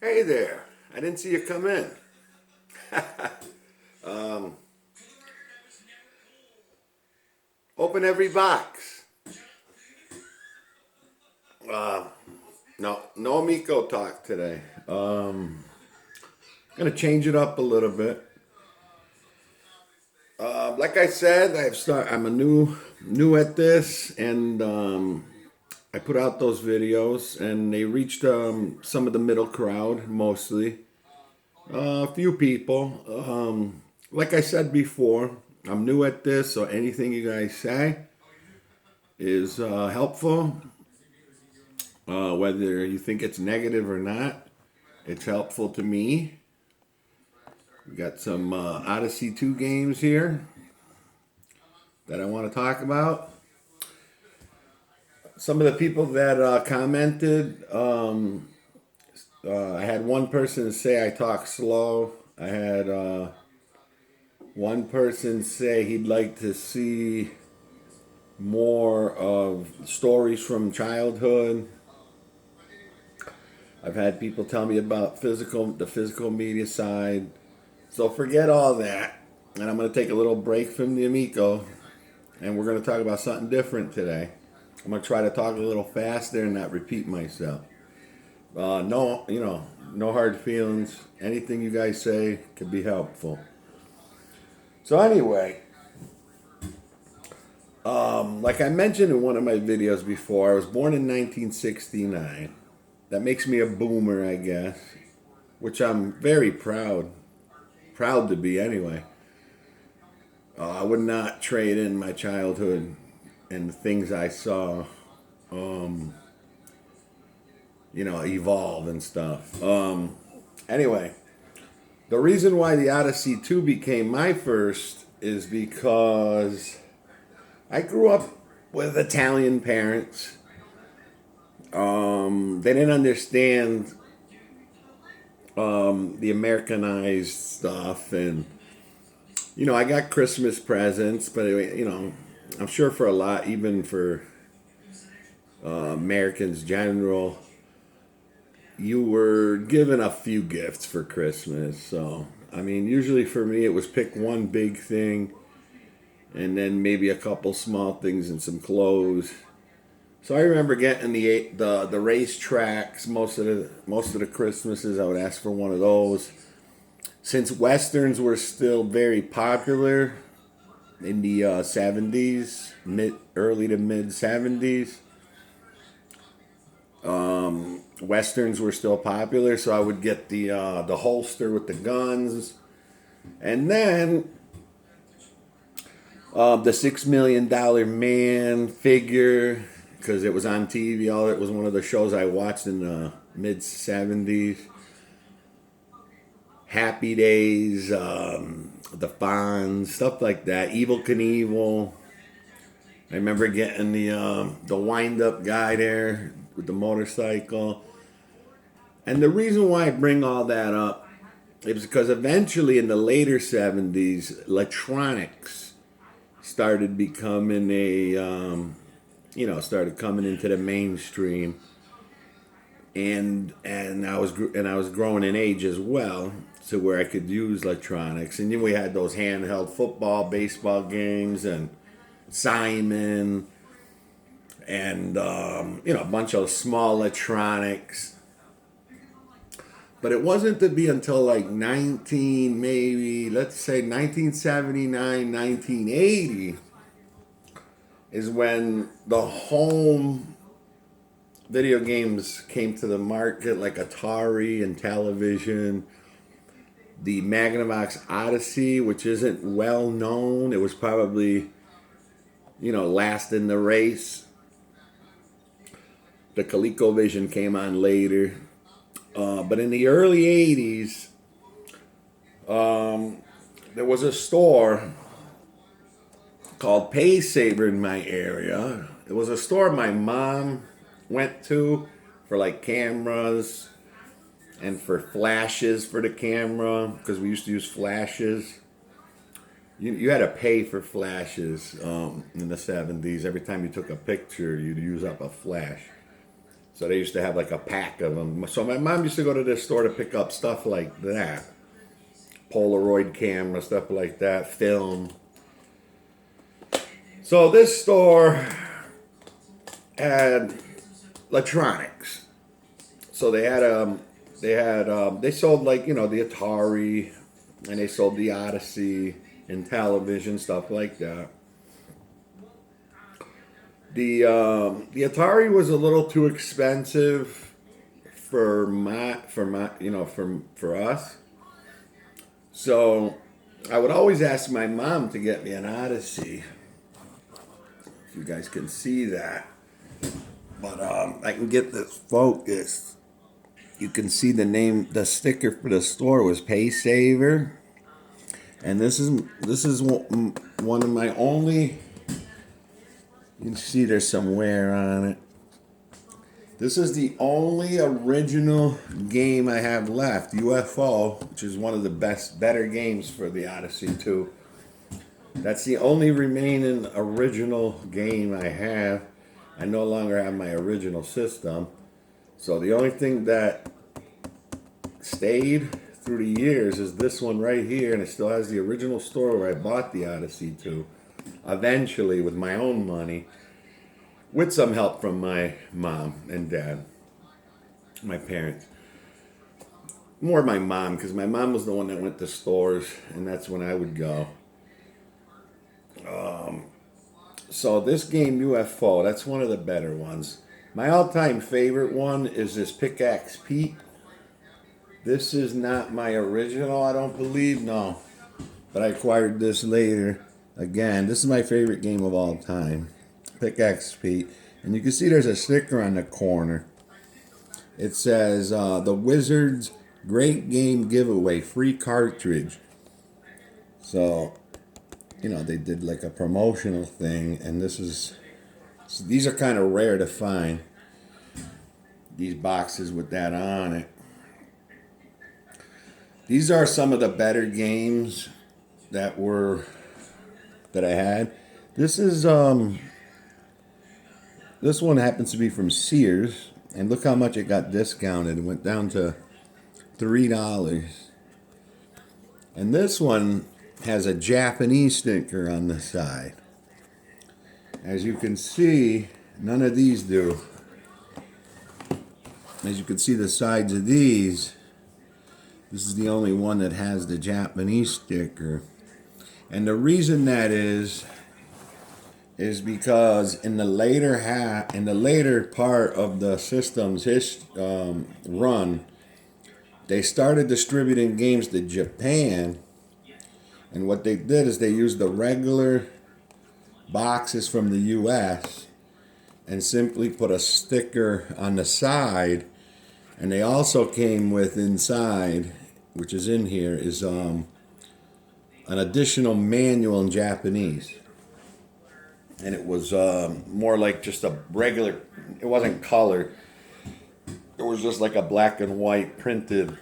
Hey there. I didn't see you come in. Open every box. No Miko talk today. Gonna change it up a little bit. Like I said, I'm a new at this, and I put out those videos, and they reached some of the middle crowd mostly. A few people. Like I said before, I'm new at this, so anything you guys say is helpful. Whether you think it's negative or not, it's helpful to me. We got some Odyssey 2 games here that I want to talk about. Some of the people that commented, I had one person say I talk slow. I had one person say he'd like to see more of stories from childhood. I've had people tell me about the physical media side. So forget all that, and I'm going to take a little break from the Amico, and we're going to talk about something different today. I'm going to try to talk a little faster and not repeat myself. No, no hard feelings. Anything you guys say could be helpful. So anyway, like I mentioned in one of my videos before, I was born in 1969. That makes me a boomer, I guess, which I'm very proud to be anyway. I would not trade in my childhood and the things I saw, evolve and stuff. Anyway, the reason why the Odyssey 2 became my first is because I grew up with Italian parents. They didn't understand the Americanized stuff, and I got Christmas presents, but I'm sure for a lot, even for Americans general, you were given a few gifts for Christmas. So, I mean, usually for me, it was pick one big thing and then maybe a couple small things and some clothes. So I remember getting the race tracks most of the Christmases. I would ask for one of those. Since westerns were still very popular in the 70s, early to mid 70s, westerns were still popular, so I would get the holster with the guns, and then the $6 Million Man figure because it was on TV. It was one of the shows I watched in the mid '70s. Happy Days, the Fonz, stuff like that. Evil Knievel. I remember getting the wind up guy there with the motorcycle. And the reason why I bring all that up is because eventually in the later '70s, electronics started becoming started coming into the mainstream, and I was growing in age as well, to where I could use electronics. And then we had those handheld football, baseball games, and Simon, and a bunch of small electronics. But it wasn't to be until like 1979, 1980 is when the home video games came to the market, like Atari and television. The Magnavox Odyssey, which isn't well known, it was probably, last in the race. The ColecoVision came on later. But in the early 80s, there was a store called Pay Saver in my area. It was a store my mom went to for like cameras and for flashes for the camera, because we used to use flashes. You had to pay for flashes in the '70s. Every time you took a picture, you'd use up a flash. So they used to have like a pack of them. So my mom used to go to this store to pick up stuff like that. Polaroid camera, stuff like that, film. So this store had electronics. So they sold like, you know, the Atari, and they sold the Odyssey and television, stuff like that. The Atari was a little too expensive for us. So I would always ask my mom to get me an Odyssey. If you guys can see that, but I can get this focused. You can see the sticker for the store was Pay Saver, and this is one of my only. You can see there's some wear on it. This is the only original game I have left, UFO, which is one of the better games for the Odyssey 2. That's the only remaining original game I have. I no longer have my original system. So the only thing that stayed through the years is this one right here, and it still has the original store where I bought the Odyssey 2. Eventually, with my own money, with some help from my mom and dad, my parents. More my mom, because my mom was the one that went to stores, and that's when I would go. So this game, UFO, that's one of the better ones. My all-time favorite one is this Pickaxe Pete. This is not my original, I don't believe, no. But I acquired this later. Again, this is my favorite game of all time. Pickaxe Pete. And you can see there's a sticker on the corner. It says, The Wizards Great Game Giveaway, free cartridge. So, you know, they did like a promotional thing, and these are kind of rare to find. These boxes with that on it. These are some of the better games that I had. This one happens to be from Sears, and look how much it got discounted. It went down to $3. And this one has a Japanese sticker on the side. As you can see, none of these do. As you can see the sides of these, this is the only one that has the Japanese sticker. And the reason that is because in the later part of the system's run, they started distributing games to Japan, and what they did is they used the regular boxes from the U.S. and simply put a sticker on the side, and they also came with inside, which is in here, is an additional manual in Japanese. And it was more like just a regular, it wasn't colored. It was just like a black and white printed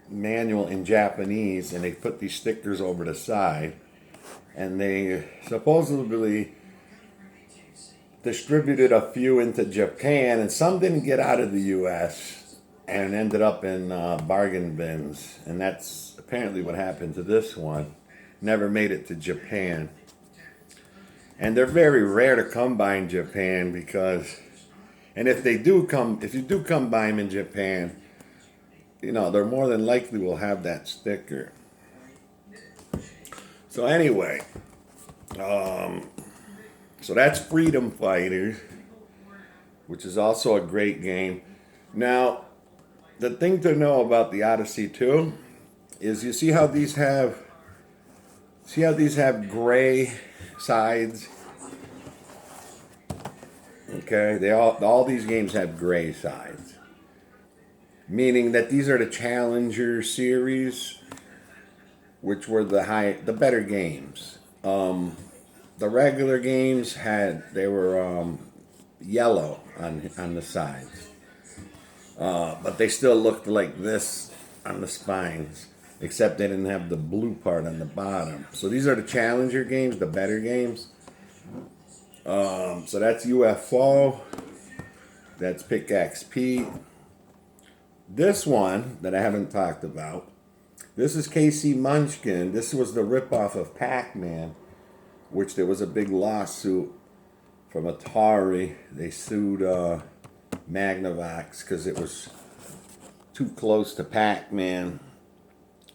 manual in Japanese, and they put these stickers over the side. And they supposedly distributed a few into Japan, and some didn't get out of the U.S. and ended up in bargain bins. And that's apparently what happened to this one. Never made it to Japan. And they're very rare to come by in Japan because, and if you do come by them in Japan, you know, they're more than likely will have that sticker. So anyway, so that's Freedom Fighters, which is also a great game. Now, the thing to know about the Odyssey 2 is you see how these have gray sides? Okay, all these games have gray sides, meaning that these are the Challenger series, which were the better games. The regular games were yellow on the sides, but they still looked like this on the spines, except they didn't have the blue part on the bottom. So these are the Challenger games, the better games. So that's UFO. That's Pickaxe Pete. This one that I haven't talked about, this is Casey Munchkin. This was the ripoff of Pac-Man, which there was a big lawsuit from Atari. They sued Magnavox because it was too close to Pac-Man.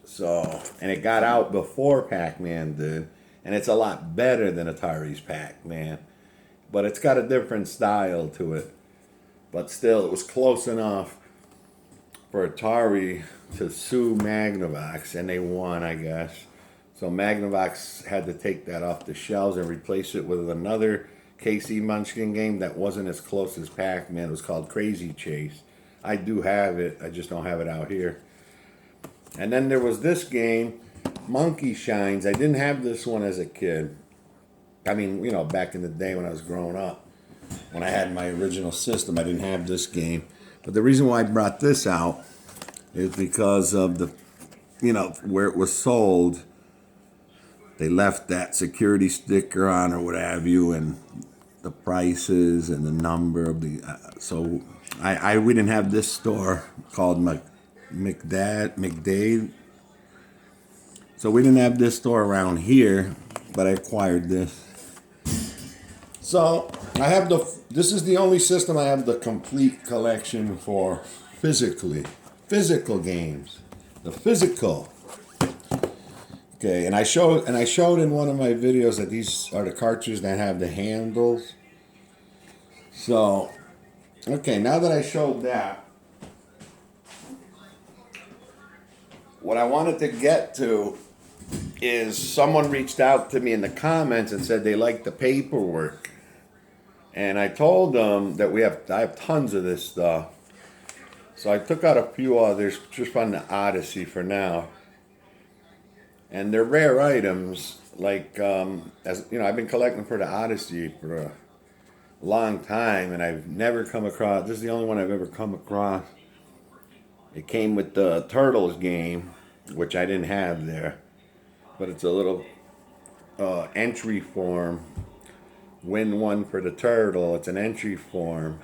So, and it got out before Pac-Man did, and it's a lot better than Atari's Pac-Man, but it's got a different style to it. But still, it was close enough for Atari to sue Magnavox, and they won, I guess. So Magnavox had to take that off the shelves and replace it with another Casey Munchkin game that wasn't as close as Pac-Man. It was called Crazy Chase. I do have it, I just don't have it out here. And then there was this game, Monkey Shines. I didn't have this one as a kid. I mean, you know, back in the day when I was growing up, when I had my original system, I didn't have this game. But the reason why I brought this out is because of the, you know, where it was sold, they left that security sticker on or what have you, and the prices and the number of the, so we didn't have this store called McDade. So we didn't have this store around here, but I acquired this. So I have this is the only system I have the complete collection for physical games. The physical. Okay, and I showed in one of my videos that these are the cartridges that have the handles. So, okay, now that I showed that, what I wanted to get to is someone reached out to me in the comments and said they liked the paperwork. And I told them that I have tons of this stuff. So I took out a few others just on the Odyssey for now. And they're rare items, like, as you know, I've been collecting for the Odyssey for a long time, and I've never come across, this is the only one I've ever come across. It came with the Turtles game, which I didn't have there. But it's a little entry form. Win one for the turtle. It's an entry form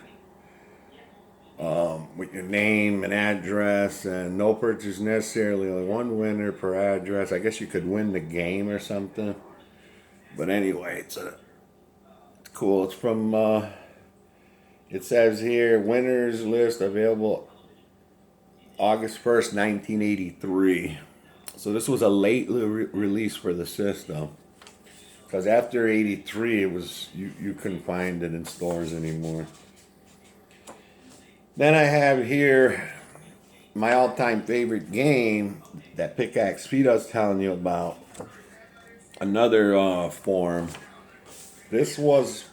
with your name and address, and no purchase necessarily. Only one winner per address. I guess you could win the game or something. But anyway, it's cool. It's from. It says here, winners list available August 1st, 1983. So this was a late release for the system. Because after 83, it was you couldn't find it in stores anymore. Then I have here my all-time favorite game that Pickaxe Pete was telling you about. Another form. This was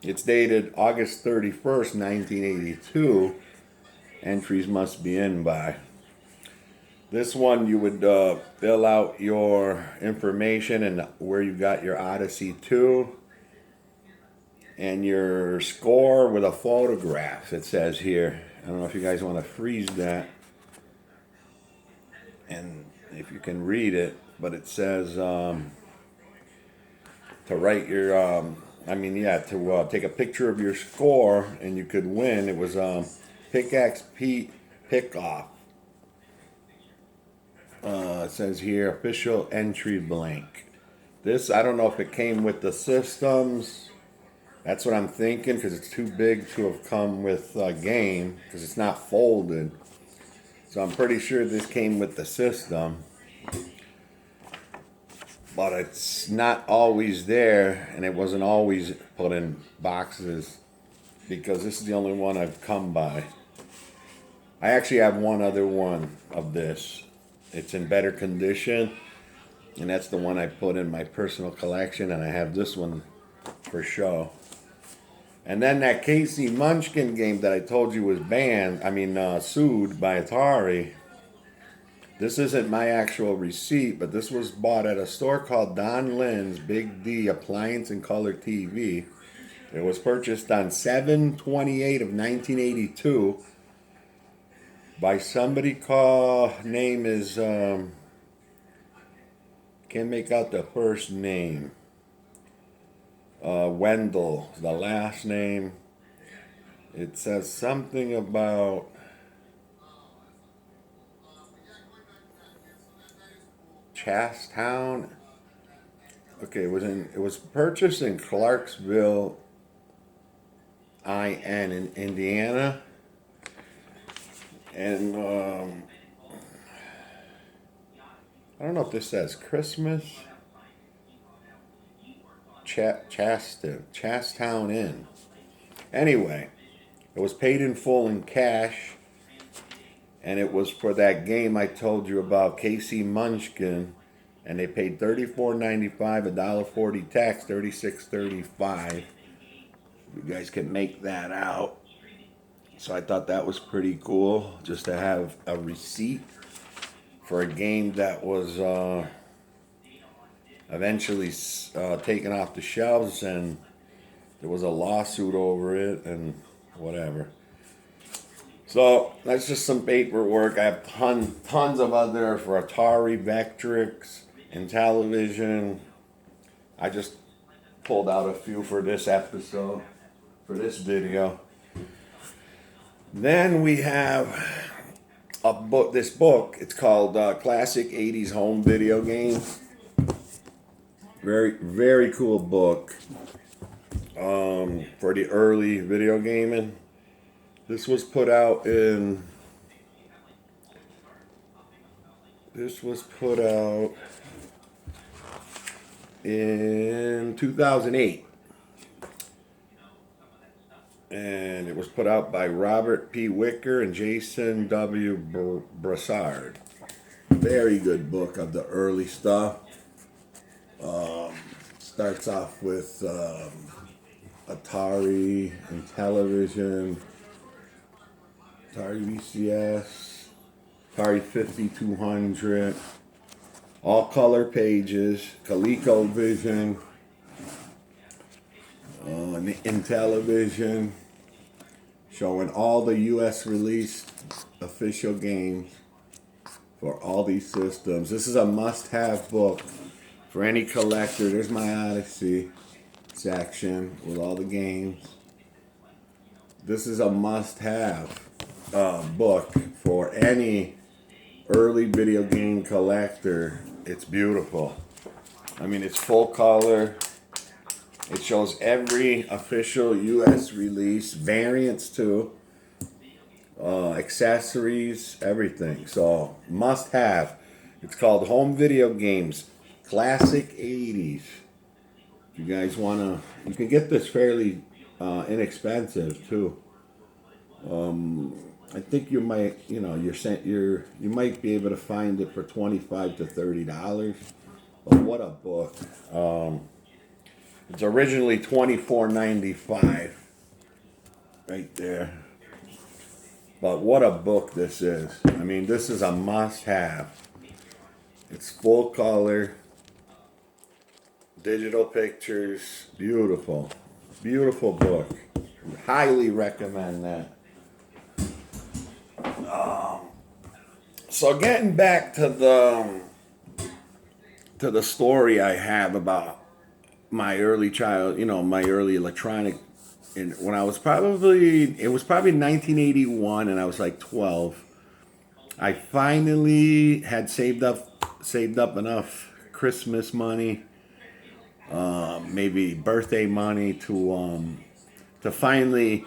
it's dated August 31st, 1982. Entries must be in by. This one you would fill out your information and where you got your Odyssey 2 and your score with a photograph, it says here. I don't know if you guys want to freeze that and if you can read it, but it says to write your, to take a picture of your score and you could win. It was Pickaxe Pete Pick-Off. It says here, official entry blank. This, I don't know if it came with the systems. That's what I'm thinking, because it's too big to have come with a game, because it's not folded. So I'm pretty sure this came with the system. But it's not always there, and it wasn't always put in boxes, because this is the only one I've come by. I actually have one other one of this. It's in better condition, and that's the one I put in my personal collection, and I have this one for show. And then that Casey Munchkin game that I told you was sued by Atari. This isn't my actual receipt, but this was bought at a store called Don Lynn's Big D Appliance and Color TV. It was purchased on 7/28 of 1982. By somebody name is, can't make out the first name. Wendell, the last name. It says something about Chastown. Okay, it was purchased in Clarksville, IN in Indiana, and I don't know if this says Christmas. Chastown Inn. Anyway, it was paid in full in cash, and it was for that game I told you about, Casey Munchkin, and they paid $34.95, $1.40 tax, $36.35. You guys can make that out. So I thought that was pretty cool, just to have a receipt for a game that was eventually taken off the shelves, and there was a lawsuit over it and whatever. So that's just some paperwork. I have tons of other for Atari, Vectrix, and television. I just pulled out a few for this episode, for this video. Then we have a book. This book, it's called Classic 80s Home Video Games. Very, very cool book for the early video gaming. This was put out in 2008. And it was put out by Robert P. Wicker and Jason W. Brassard. Very good book of the early stuff. Starts off with Atari and television, Atari VCS, Atari 5200, all color pages, ColecoVision, in television, showing all the US released official games for all these systems. This is a must-have book for any collector. There's my Odyssey section with all the games. This is a must-have book for any early video game collector. It's beautiful. I mean, it's full color. It shows every official US release, variants too, accessories, everything. So, must have. It's called Home Video Games, Classic 80s. If you guys want to, you can get this fairly inexpensive too. I think you might, you might be able to find it for $25 to $30. But what a book! It's originally $24.95, right there. But what a book this is! I mean, this is a must-have. It's full color, digital pictures, beautiful, beautiful book. Highly recommend that. So getting back to the story I have about my early my early electronic, and when it was probably 1981, and I was like 12. I finally had saved up enough Christmas money, maybe birthday money to finally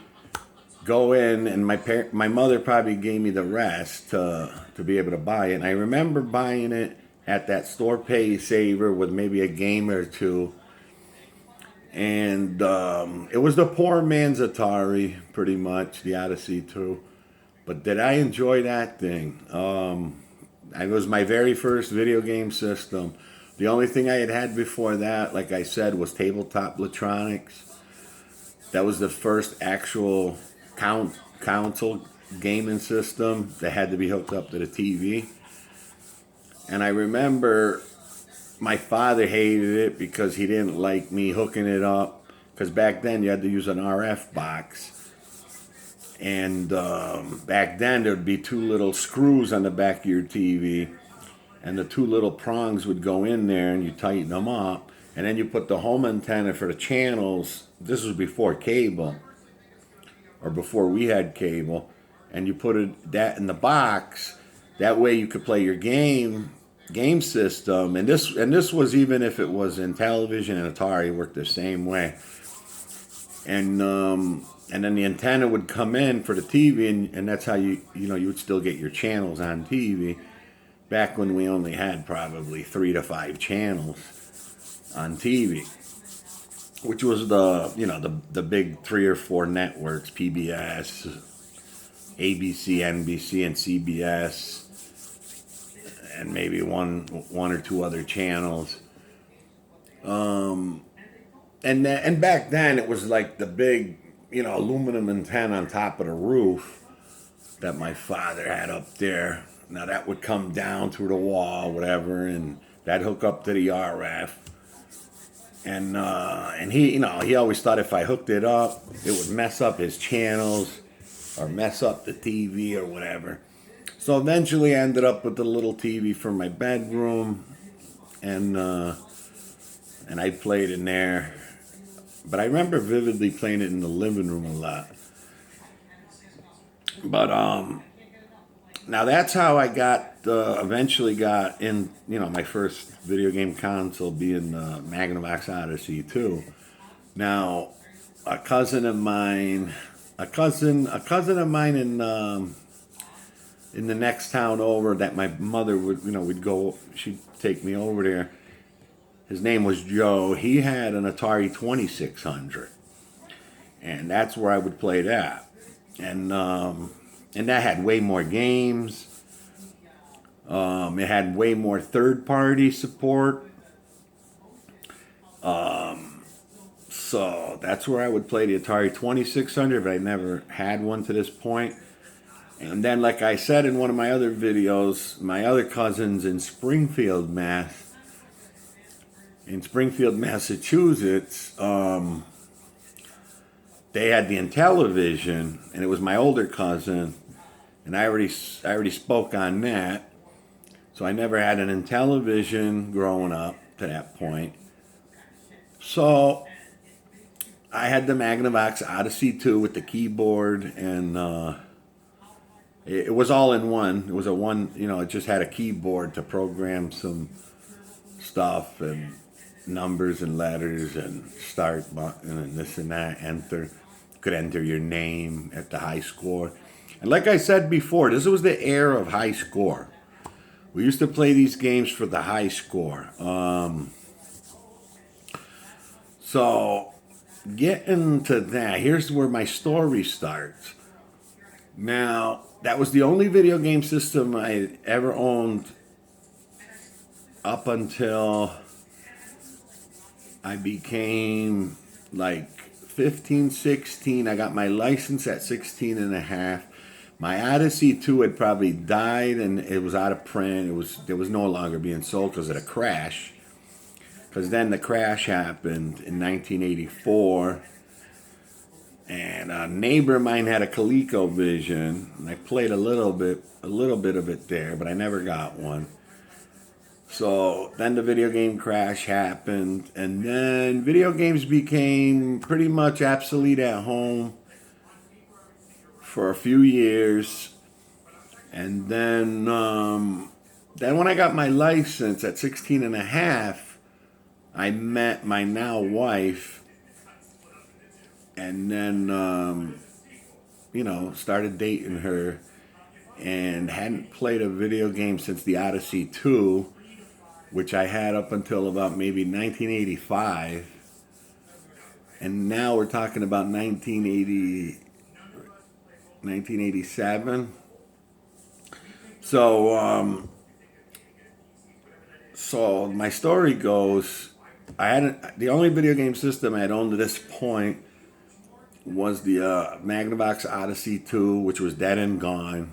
go in, and my mother probably gave me the rest to be able to buy it. And I remember buying it at that store pay saver with maybe a game or two. And it was the poor man's Atari, pretty much, the Odyssey 2. But did I enjoy that thing? It was my very first video game system. The only thing I had before that, like I said, was tabletop electronics. That was the first actual console gaming system that had to be hooked up to the TV. And I remember my father hated it because he didn't like me hooking it up. Because back then you had to use an RF box. And back then there would be two little screws on the back of your TV. And the two little prongs would go in there and you tighten them up. And then you put the home antenna for the channels. This was before cable. or before we had cable, and you put that in the box. That way you could play your game system, and this was even if it was in television and Atari, it worked the same way. And then the antenna would come in for the TV, and that's how you would still get your channels on TV. Back when we only had probably 3 to 5 channels on TV, which was the big 3 or 4 networks: PBS, ABC, NBC, and CBS, and maybe one or two other channels. And back then it was like the big, aluminum antenna on top of the roof that my father had up there. Now that would come down through the wall, whatever, and that'd hook up to the RF. And he always thought if I hooked it up, it would mess up his channels or mess up the TV or whatever. So eventually I ended up with the little TV for my bedroom, and I played in there. But I remember vividly playing it in the living room a lot. But now that's how I eventually got in, my first video game console being the Magnavox Odyssey 2. Now, a cousin of mine in the next town over that my mother would go, she'd take me over there. His name was Joe. He had an Atari 2600, and that's where I would play that. And that had way more games. It had way more third-party support. So that's where I would play the Atari 2600, but I never had one to this point. And then, like I said in one of my other videos, my other cousins in Springfield, Massachusetts, they had the Intellivision, and it was my older cousin, and I already spoke on that. So I never had an Intellivision growing up to that point. So I had the Magnavox Odyssey 2 with the keyboard, and it was all in one. It was it just had a keyboard to program some stuff and numbers and letters and start button and this and that. Enter. Could enter your name at the high score. And like I said before, this was the era of high score. We used to play these games for the high score. So getting to that, here's where my story starts. Now, that was the only video game system I ever owned up until I became like 15, 16. I got my license at 16 and a half. My Odyssey 2 had probably died, and it was out of print. It was no longer being sold because of the crash. Because then the crash happened in 1984. And a neighbor of mine had a ColecoVision, and I played a little bit of it there, but I never got one. So then the video game crash happened, and then video games became pretty much obsolete at home for a few years. And then when I got my license at 16 and a half, I met my now wife, and then, started dating her, and hadn't played a video game since the Odyssey 2, which I had up until about maybe 1985. And now we're talking about 1987. So my story goes, the only video game system I had owned to this point was the Magnavox Odyssey 2, which was dead and gone.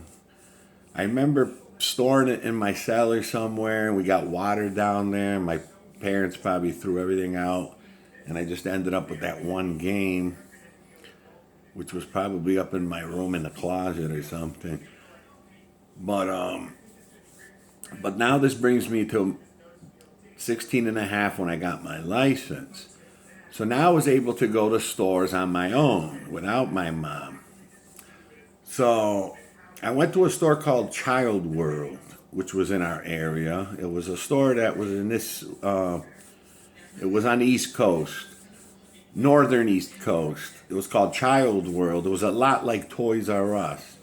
I remember storing it in my cellar somewhere. We got water down there. My parents probably threw everything out, and I just ended up with that one game, which was probably up in my room in the closet or something. But now this brings me to 16 and a half when I got my license. So now I was able to go to stores on my own without my mom. So I went to a store called Child World, which was in our area. It was a store that was in this. It was on the East Coast, northern East Coast. It was called Child World. It was a lot like Toys R Us.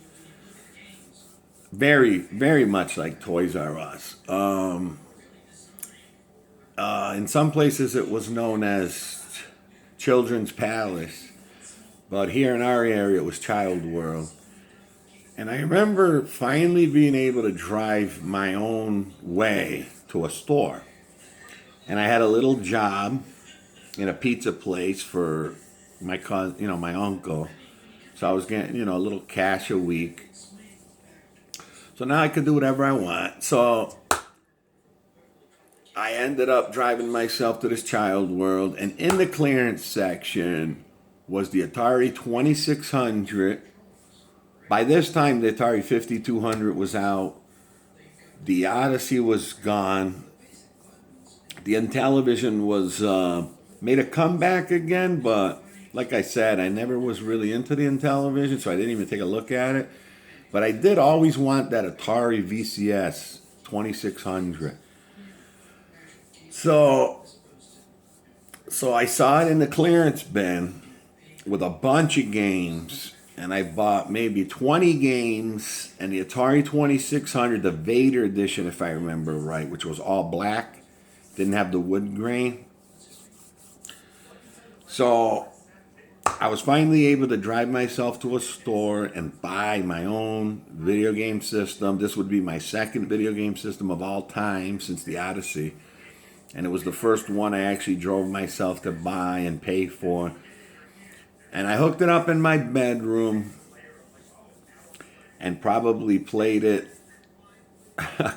Very, very much like Toys R Us. In some places, it was known as Children's Palace, but here in our area, it was Child World. And I remember finally being able to drive my own way to a store. And I had a little job in a pizza place for my cousin, my uncle. So I was getting, a little cash a week. So now I could do whatever I want. So I ended up driving myself to this Child World, and in the clearance section was the Atari 2600. By this time, the Atari 5200 was out. The Odyssey was gone. The Intellivision was made a comeback again, but like I said, I never was really into the Intellivision, so I didn't even take a look at it. But I did always want that Atari VCS 2600. So I saw it in the clearance bin with a bunch of games, and I bought maybe 20 games, and the Atari 2600, the Vader edition, if I remember right, which was all black, didn't have the wood grain. So I was finally able to drive myself to a store and buy my own video game system. This would be my second video game system of all time since the Odyssey. And it was the first one I actually drove myself to buy and pay for. And I hooked it up in my bedroom and probably played it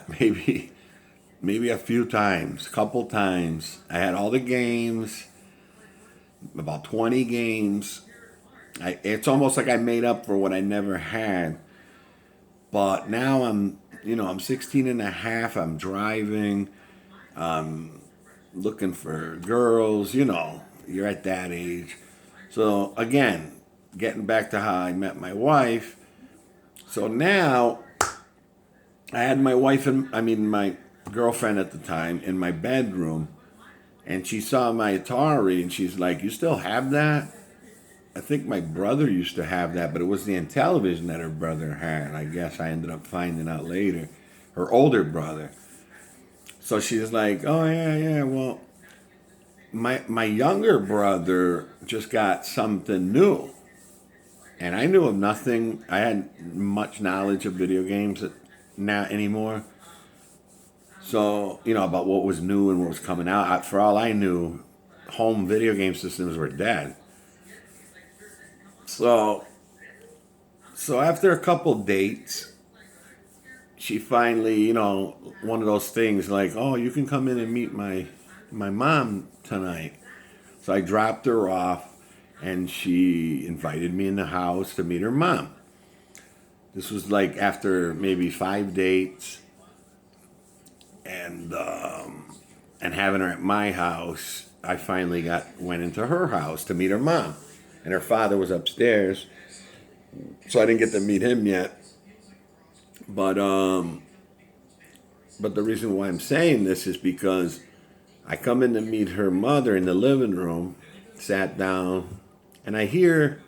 maybe a few times, a couple times. I had all the games, about 20 games. It's almost like I made up for what I never had. But now I'm 16 and a half. I'm driving. Looking for girls, you're at that age. So again, getting back to how I met my wife. So now I had my my girlfriend at the time in my bedroom, and she saw my Atari and she's like, "You still have that?" I think my brother used to have that, but it was the Intellivision that her brother had. I guess I ended up finding out later. Her older brother. So she was like, "Oh yeah, well, my younger brother just got something new, and I knew of nothing. I had much knowledge of video games not anymore. So about what was new and what was coming out. For all I knew, home video game systems were dead. So after a couple dates, she finally, one of those things like, "Oh, you can come in and meet my mom tonight." So I dropped her off, and she invited me in the house to meet her mom. This was like after maybe 5 dates, and having her at my house, I finally went into her house to meet her mom, and her father was upstairs, so I didn't get to meet him yet. But the reason why I'm saying this is because I come in to meet her mother in the living room, sat down, and I hear,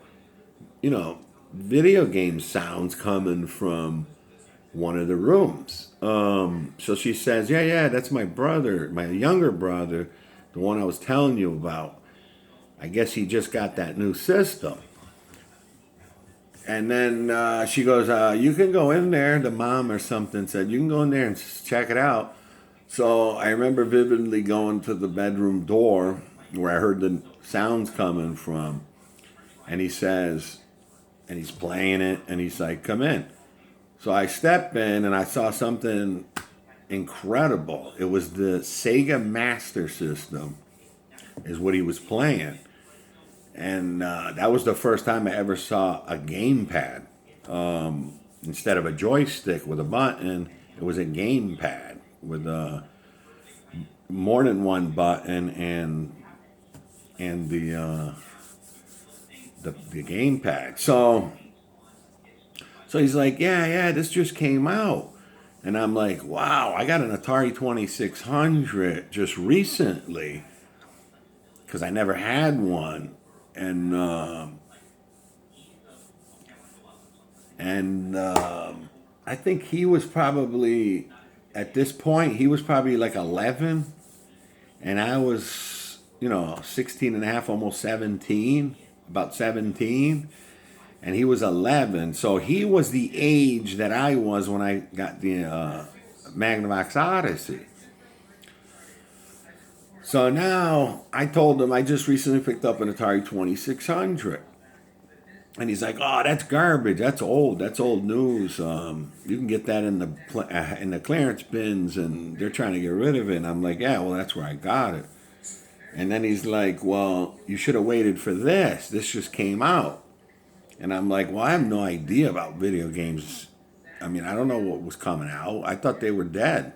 video game sounds coming from one of the rooms. So she says, yeah, that's my brother, my younger brother, the one I was telling you about. I guess he just got that new system. And then she goes, "You can go in there." The mom or something said, "You can go in there and check it out." So I remember vividly going to the bedroom door where I heard the sounds coming from. And he says, and he's playing it, and he's like, "Come in." So I step in, and I saw something incredible. It was the Sega Master System is what he was playing. And that was the first time I ever saw a gamepad. Instead of a joystick with a button, it was a gamepad with more than one button and the gamepad. So So he's like, yeah, this just came out. And I'm like, wow, I got an Atari 2600 just recently because I never had one. And I think he was probably, at this point, he was probably like 11. And I was, 16 and a half, almost 17, about 17. And he was 11. So he was the age that I was when I got the Magnavox Odyssey. So now I told him I just recently picked up an Atari 2600. And he's like, "Oh, that's garbage. That's old. That's old news. You can get that in the clearance bins, and they're trying to get rid of it." And I'm like, "Yeah, well, that's where I got it." And then he's like, "Well, you should have waited for this. This just came out." And I'm like, "Well, I have no idea about video games. I mean, I don't know what was coming out. I thought they were dead."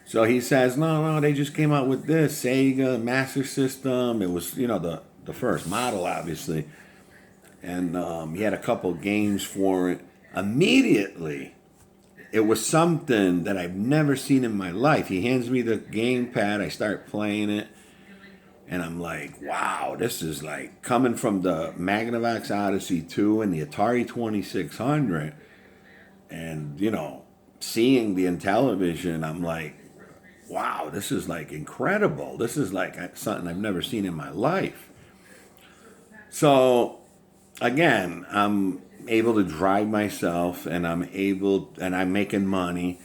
So he says, "No, they just came out with this Sega Master System. It was, the first model, obviously." And he had a couple games for it. Immediately, it was something that I've never seen in my life. He hands me the gamepad. I start playing it. And I'm like, wow, this is like coming from the Magnavox Odyssey 2 and the Atari 2600. And, seeing the Intellivision, I'm like, wow, this is like incredible. This is like something I've never seen in my life. So, again, I'm able to drive myself, and I'm making money.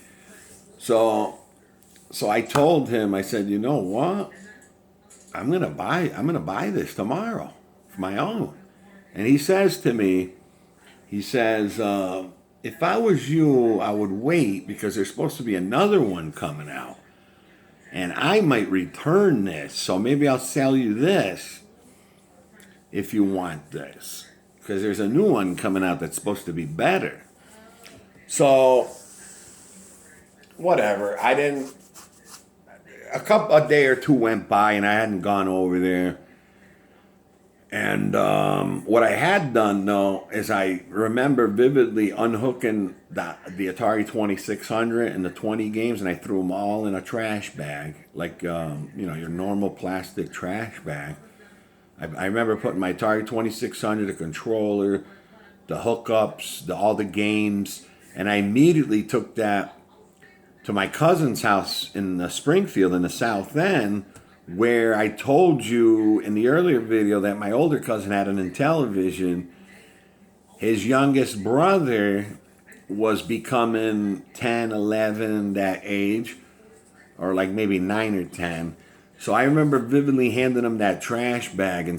So I told him, I said, "You know what? I'm gonna buy this tomorrow for my own." And he says to me, "If I was you, I would wait because there's supposed to be another one coming out, and I might return this. So maybe I'll sell you this if you want this, because there's a new one coming out that's supposed to be better." So, whatever. A day or two went by, and I hadn't gone over there. And what I had done, though, is I remember vividly unhooking the Atari 2600 and the 20 games, and I threw them all in a trash bag, like, your normal plastic trash bag. I remember putting my Atari 2600, the controller, the hookups, all the games, and I immediately took that to my cousin's house in Springfield in the South End, where I told you in the earlier video that my older cousin had an Intellivision. His youngest brother was becoming 10, 11, that age, or like maybe 9 or 10. So I remember vividly handing him that trash bag and